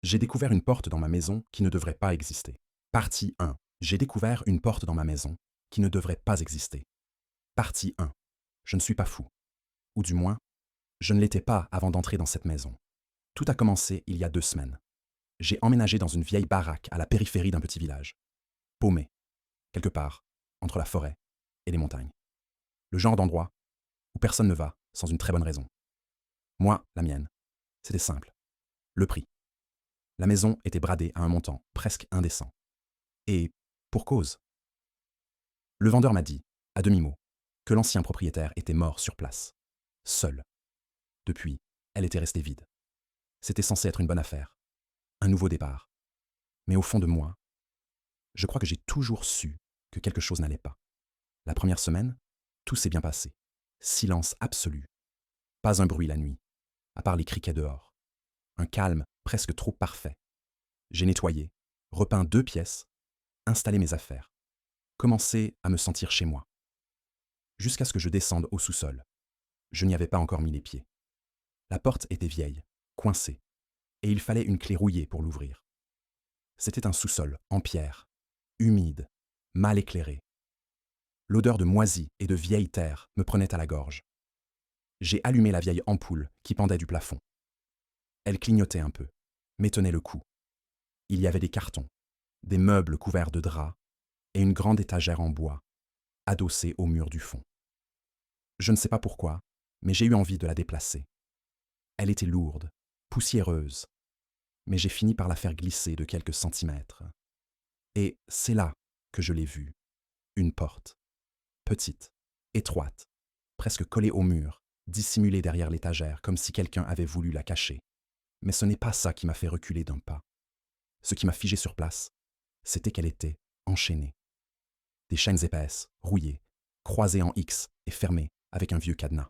J'ai découvert une porte dans ma maison qui ne devrait pas exister. Partie 1. J'ai découvert une porte dans ma maison qui ne devrait pas exister. Partie 1. Je ne suis pas fou. Ou du moins, je ne l'étais pas avant d'entrer dans cette maison. Tout a commencé il y a 2 semaines. J'ai emménagé dans une vieille baraque à la périphérie d'un petit village. Paumé, quelque part, entre la forêt et les montagnes. Le genre d'endroit où personne ne va sans une très bonne raison. Moi, la mienne, c'était simple. Le prix. La maison était bradée à un montant presque indécent. Et pour cause. Le vendeur m'a dit, à demi-mot, que l'ancien propriétaire était mort sur place, seul. Depuis, elle était restée vide. C'était censé être une bonne affaire, un nouveau départ. Mais au fond de moi, je crois que j'ai toujours su que quelque chose n'allait pas. La première semaine, tout s'est bien passé. Silence absolu. Pas un bruit la nuit, à part les criquets dehors. Un calme presque trop parfait. J'ai nettoyé, repeint 2 pièces, installé mes affaires, commencé à me sentir chez moi. Jusqu'à ce que je descende au sous-sol. Je n'y avais pas encore mis les pieds. La porte était vieille, coincée, et il fallait une clé rouillée pour l'ouvrir. C'était un sous-sol en pierre, humide, mal éclairé. L'odeur de moisi et de vieille terre me prenait à la gorge. J'ai allumé la vieille ampoule qui pendait du plafond. Elle clignotait un peu, m'étonnait le coup. Il y avait des cartons, des meubles couverts de draps et une grande étagère en bois, adossée au mur du fond. Je ne sais pas pourquoi, mais j'ai eu envie de la déplacer. Elle était lourde, poussiéreuse, mais j'ai fini par la faire glisser de quelques centimètres. Et c'est là que je l'ai vue, une porte, petite, étroite, presque collée au mur, dissimulée derrière l'étagère comme si quelqu'un avait voulu la cacher. Mais ce n'est pas ça qui m'a fait reculer d'un pas. Ce qui m'a figé sur place, c'était qu'elle était enchaînée. Des chaînes épaisses, rouillées, croisées en X et fermées avec un vieux cadenas.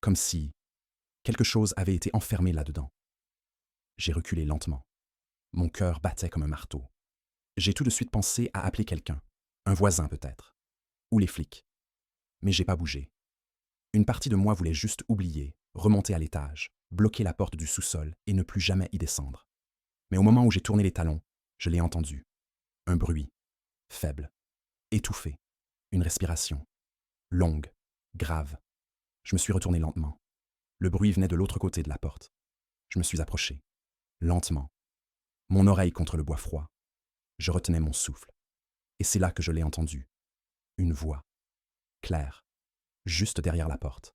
Comme si quelque chose avait été enfermé là-dedans. J'ai reculé lentement. Mon cœur battait comme un marteau. J'ai tout de suite pensé à appeler quelqu'un, un voisin peut-être, ou les flics. Mais j'ai pas bougé. Une partie de moi voulait juste oublier, remonter à l'étage, bloquer la porte du sous-sol et ne plus jamais y descendre. Mais au moment où j'ai tourné les talons, je l'ai entendu. Un bruit, faible, étouffé, une respiration, longue, grave. Je me suis retourné lentement. Le bruit venait de l'autre côté de la porte. Je me suis approché, lentement, mon oreille contre le bois froid. Je retenais mon souffle. Et c'est là que je l'ai entendu. Une voix, claire, juste derrière la porte.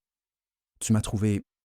Tu m'as trouvé